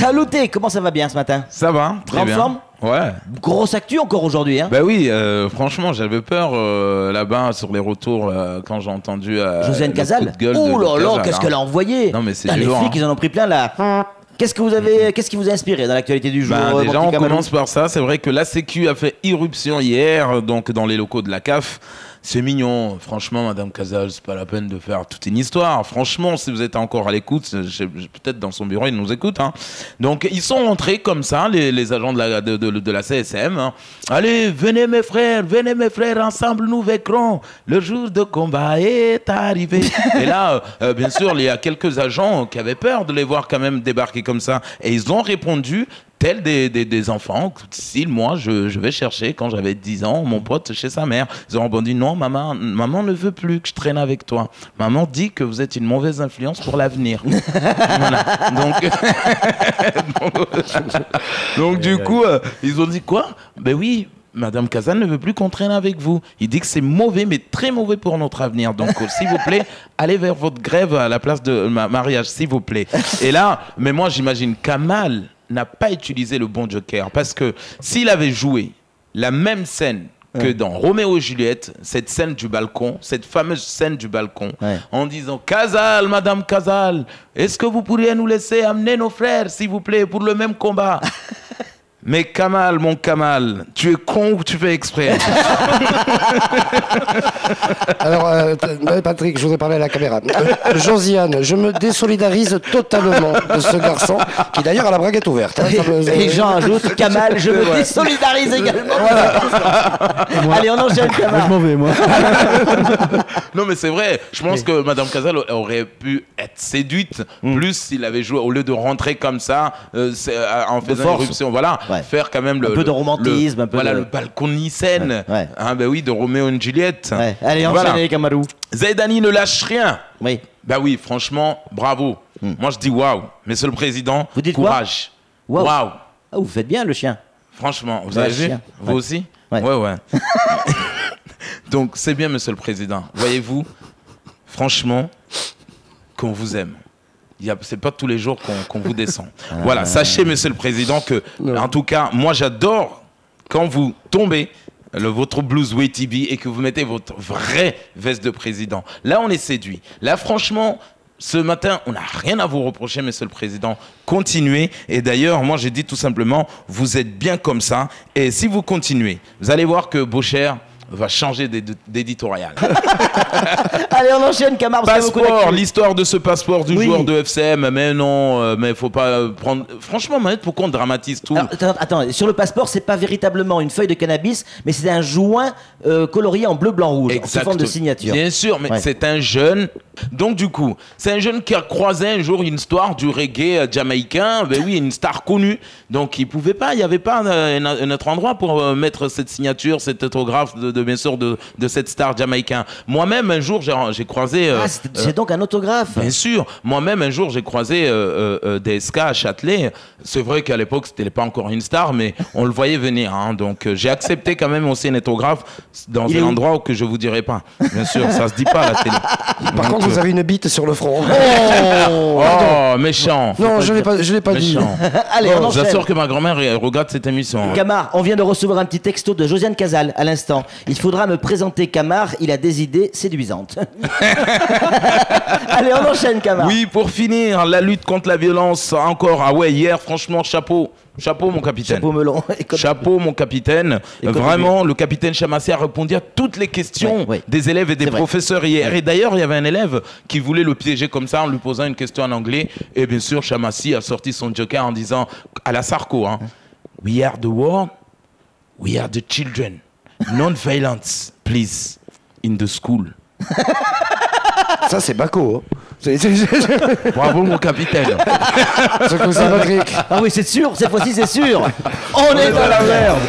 Saluté, comment ça va bien ce matin? Ça va, très Grande bien. forme? Ouais. Grosse actu encore aujourd'hui, hein? Bah oui, franchement, j'avais peur là-bas sur les retours quand j'ai entendu Josiane le Casal. coup de gueule Oh de là là, Casal, qu'est-ce hein. qu'elle a envoyé? Non mais c'est Les du lourd, flics, ils en ont pris plein là. Qu'est-ce qui vous a inspiré dans l'actualité du jour? Bah, déjà, mon on petit Kamalou? commence par ça. C'est vrai que la Sécu a fait irruption hier, donc dans les locaux de la CAF. C'est mignon. Franchement, Madame Casal, c'est pas la peine de faire toute une histoire. Franchement, si vous êtes encore à l'écoute, peut-être dans son bureau, il nous écoute. Hein. Donc, ils sont rentrés comme ça, les agents de la CSM. Hein. Allez, venez mes frères, ensemble nous vaincrons. Le jour de combat est arrivé. Et là, bien sûr, il y a quelques agents qui avaient peur de les voir quand même débarquer comme ça. Et ils ont répondu tels des enfants, si moi je vais chercher quand j'avais 10 ans mon pote chez sa mère. Ils ont répondu non, maman ne veut plus que je traîne avec toi. Maman dit que vous êtes une mauvaise influence pour l'avenir. Voilà. Donc du coup, ils ont dit quoi? Ben oui. Madame Casal ne veut plus qu'on traîne avec vous. Il dit que c'est mauvais, mais très mauvais pour notre avenir. Donc, s'il vous plaît, allez vers votre grève à la place de mariage, s'il vous plaît. Et là, mais moi, j'imagine Kamal n'a pas utilisé le bon joker. Parce que s'il avait joué la même scène que dans Roméo et Juliette, cette scène du balcon, cette fameuse scène du balcon, en disant « Casal, Madame Casal, est-ce que vous pourriez nous laisser amener nos frères, s'il vous plaît, pour le même combat ?» Mais Kamal, mon Kamal, tu es con ou tu fais exprès? Alors, Patrick, je voudrais parler à la caméra. Josiane, je me désolidarise totalement de ce garçon, qui d'ailleurs a la braguette ouverte. Hein, Et Jean ajoute, Kamal, je me désolidarise également. Allez, on enchaîne, Kamal. Je m'en vais, moi. Non, mais c'est vrai. Je pense que Madame Casal aurait pu être séduite plus s'il avait joué, au lieu de rentrer comme ça, en faisant une éruption. Voilà. Faire quand même un peu de romantisme, le balcon Nicène. Hein, ben oui, de Roméo et Juliette. Allez, enchaînez, Kamalou. Zaidani ne lâche rien. Oui. Bah oui, franchement, bravo. Moi, je dis waouh. Monsieur le Président, vous dites courage. Waouh. Wow. Ah, vous faites bien le chien. Franchement, vous avez vu? Vous aussi? Ouais. Donc, c'est bien, Monsieur le Président. Voyez-vous, franchement, qu'on vous aime. C'est pas tous les jours qu'on vous descend. Voilà, sachez, Monsieur le Président, que, en tout cas, moi, j'adore quand vous tombez votre blouse WTB et que vous mettez votre vraie veste de président. Là, on est séduit. Là, franchement, ce matin, on n'a rien à vous reprocher, Monsieur le Président. Continuez. Et d'ailleurs, moi, j'ai dit tout simplement, vous êtes bien comme ça. Et si vous continuez, vous allez voir que Beaucher va changer d'éditorial. Allez, on enchaîne, Camar. Passeport, l'histoire de ce passeport du joueur de FCM. Mais non, mais faut pas prendre... Franchement, Manette, pourquoi on dramatise tout? Alors, attends, sur le passeport, c'est pas véritablement une feuille de cannabis, mais c'est un joint colorié en bleu, blanc, rouge, sous forme de signature. Bien sûr, mais c'est un jeune... Donc, du coup, c'est un jeune qui a croisé un jour une star du reggae jamaïcain. Ben oui, une star connue. Donc, il pouvait pas, il n'y avait pas un autre endroit pour mettre cette signature, cet autographe bien sûr de cette star jamaïcain. Moi-même, un jour, j'ai croisé... c'est donc un autographe? Bien sûr. Moi-même, un jour, j'ai croisé DSK à Châtelet. C'est vrai qu'à l'époque, c'était pas encore une star, mais on le voyait venir. Hein. Donc, j'ai accepté quand même aussi un autographe dans un endroit que je vous dirai pas. Bien sûr, ça se dit pas à la télé. Par contre, vous avez une bite sur le front. Oh, méchant. Non, je l'ai pas dit. Allez, on enchaîne. J'assure que ma grand-mère regarde cette émission. Camar, on vient de recevoir un petit texto de Josiane Casal à l'instant. Il faudra me présenter Camar, il a des idées séduisantes. Allez, on enchaîne, Camar. Oui, pour finir, la lutte contre la violence encore. Ah ouais, hier, franchement, chapeau. Chapeau, mon capitaine. Chapeau melon. Chapeau, mon capitaine. Vraiment, le capitaine Chamassi a répondu à toutes les questions des élèves et des professeurs hier. Et d'ailleurs, il y avait un élève qui voulait le piéger comme ça en lui posant une question en anglais. Et bien sûr, Chamassi a sorti son joker en disant, à la Sarko, hein, We are the world, we are the children. Non-violence, please, in the school. Ça, c'est Baco. Hein. Bravo, mon capitaine. C'est Patrick. Ah oui, c'est sûr, cette fois-ci, c'est sûr. On est dans la merde.